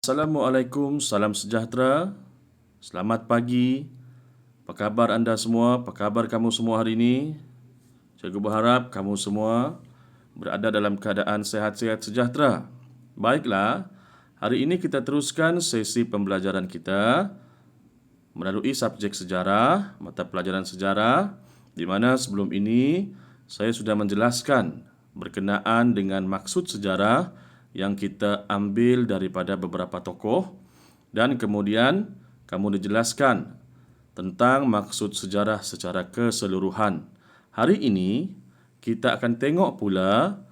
Assalamualaikum, salam sejahtera, selamat pagi. Apa khabar anda semua? Apa khabar kamu semua hari ini? Cikgu berharap kamu semua berada dalam keadaan sehat-sehat sejahtera. Baiklah, hari ini kita teruskan sesi pembelajaran kita melalui subjek sejarah, mata pelajaran sejarah, di mana sebelum ini saya sudah menjelaskan berkenaan dengan maksud sejarah yang kita ambil daripada beberapa tokoh, dan kemudian kamu dijelaskan tentang maksud sejarah secara keseluruhan. Hari ini kita akan tengok pula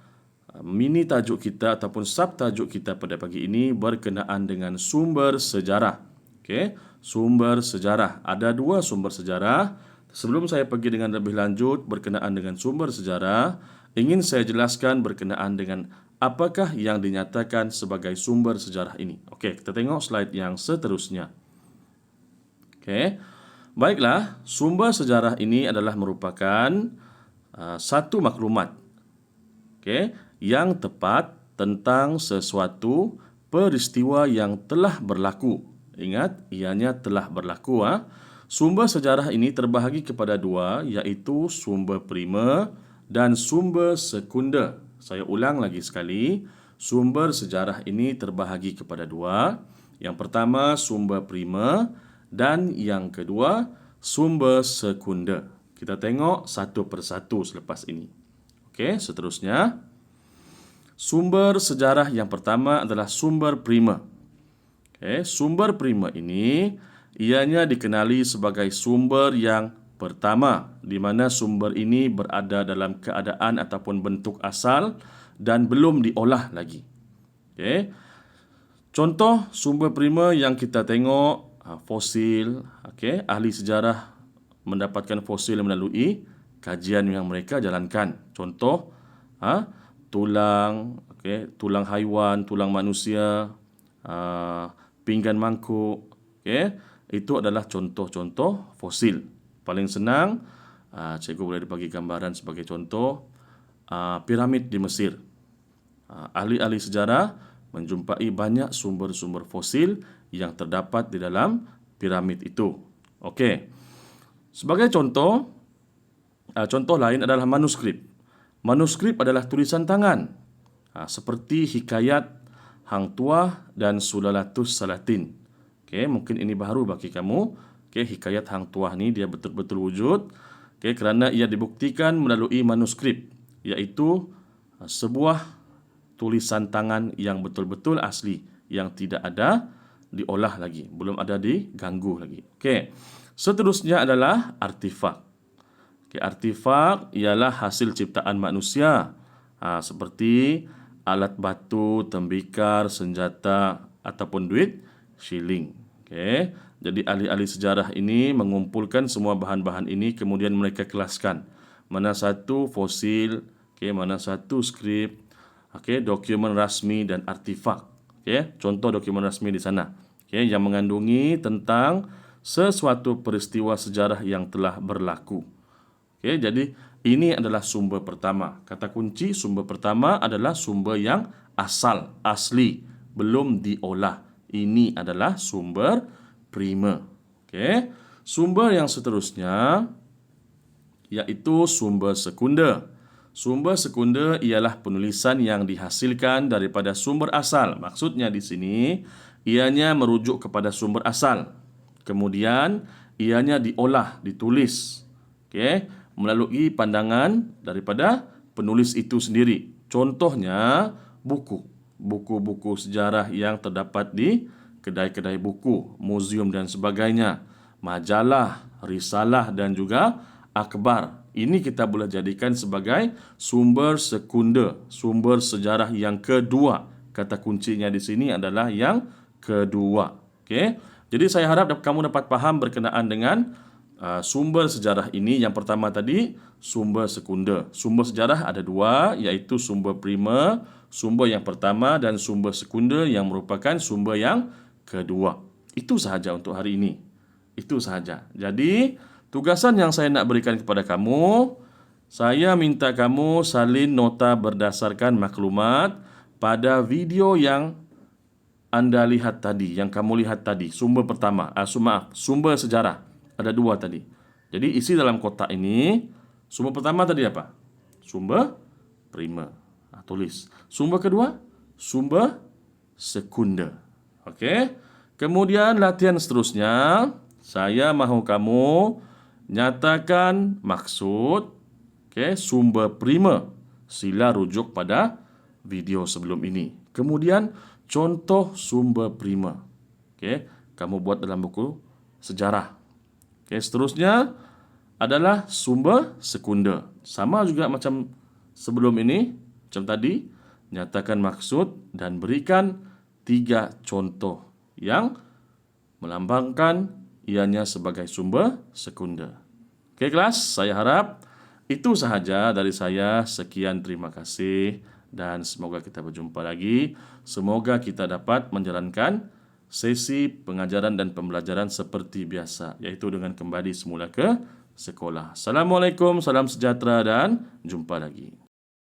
mini tajuk kita ataupun subtajuk kita pada pagi ini berkenaan dengan sumber sejarah. Okey, sumber sejarah. Ada dua sumber sejarah. Sebelum saya pergi dengan lebih lanjut berkenaan dengan sumber sejarah, ingin saya jelaskan berkenaan dengan apakah yang dinyatakan sebagai sumber sejarah ini. Okey, kita tengok slide yang seterusnya. Okey. Baiklah, sumber sejarah ini adalah merupakan satu maklumat, okey, yang tepat tentang sesuatu peristiwa yang telah berlaku. Ingat, ianya telah berlaku. Sumber sejarah ini terbahagi kepada dua, iaitu sumber primer dan sumber sekunder. Saya ulang lagi sekali, sumber sejarah ini terbahagi kepada dua. Yang pertama, sumber primer, dan yang kedua, sumber sekunder. Kita tengok satu persatu selepas ini. Okey, seterusnya, sumber sejarah yang pertama adalah sumber primer. Okay, sumber primer ini ianya dikenali sebagai sumber yang pertama, di mana sumber ini berada dalam keadaan ataupun bentuk asal dan belum diolah lagi. Okay. Contoh sumber primer yang kita tengok, fosil. Okay, ahli sejarah mendapatkan fosil melalui kajian yang mereka jalankan. Contoh, tulang, tulang haiwan, tulang manusia, pinggan mangkuk, itu adalah contoh-contoh fosil. Paling senang, cikgu boleh bagi gambaran sebagai contoh, piramid di Mesir. Ahli-ahli sejarah menjumpai banyak sumber-sumber fosil yang terdapat di dalam piramid itu. Okey. Sebagai contoh, contoh lain adalah manuskrip. Manuskrip adalah tulisan tangan, seperti hikayat Hang Tuah dan Sulalatus Salatin. Okey, mungkin ini baru bagi kamu. Okey, hikayat Hang Tuah ni dia betul-betul wujud. Okey, kerana ia dibuktikan melalui manuskrip, iaitu sebuah tulisan tangan yang betul-betul asli, yang tidak ada diolah lagi, belum ada diganggu lagi. Okey. Seterusnya adalah artifak. Okey, artifak ialah hasil ciptaan manusia, seperti alat batu, tembikar, senjata ataupun duit shilling. Okey. Jadi ahli-ahli sejarah ini mengumpulkan semua bahan-bahan ini, kemudian mereka kelaskan mana satu fosil, mana satu skrip, dokumen rasmi dan artifak. Contoh dokumen rasmi di sana, yang mengandungi tentang sesuatu peristiwa sejarah yang telah berlaku. Jadi ini adalah sumber pertama. Kata kunci sumber pertama adalah sumber yang asal, asli, belum diolah. Ini adalah sumber primer. Sumber yang seterusnya iaitu sumber sekunder. Sumber sekunder ialah penulisan yang dihasilkan daripada sumber asal. Maksudnya di sini, ianya merujuk kepada sumber asal. Kemudian, ianya diolah, ditulis, melalui pandangan daripada penulis itu sendiri. Contohnya, buku-buku sejarah yang terdapat di kedai-kedai buku, muzium dan sebagainya, majalah, risalah dan juga akhbar. Ini kita boleh jadikan sebagai sumber sekunder, sumber sejarah yang kedua. Kata kuncinya di sini adalah yang kedua. Jadi saya harap kamu dapat faham berkenaan dengan sumber sejarah ini. Yang pertama tadi, sumber sekunder. Sumber sejarah ada dua, iaitu sumber primer, sumber yang pertama, dan sumber sekunder yang merupakan sumber yang kedua. Itu sahaja untuk hari ini. Itu sahaja. Jadi, tugasan yang saya nak berikan kepada kamu, saya minta kamu salin nota berdasarkan maklumat pada video yang Anda lihat tadi, yang kamu lihat tadi, sumber pertama, sumber sejarah. Ada 2 tadi. Jadi isi dalam kotak ini, sumber pertama tadi apa? Sumber primer. Tulis. Sumber kedua, sumber sekunder. Okey. Kemudian latihan seterusnya, saya mahu kamu nyatakan maksud sumber primer. Sila rujuk pada video sebelum ini. Kemudian contoh sumber primer. Kamu buat dalam buku sejarah. Seterusnya adalah sumber sekunder. Sama juga macam sebelum ini, macam tadi, nyatakan maksud dan berikan 3 contoh yang melambangkan ianya sebagai sumber sekunder. Kelas, saya harap itu sahaja dari saya. Sekian, terima kasih dan semoga kita berjumpa lagi. Semoga kita dapat menjalankan sesi pengajaran dan pembelajaran seperti biasa, yaitu dengan kembali semula ke sekolah. Assalamualaikum, salam sejahtera dan jumpa lagi.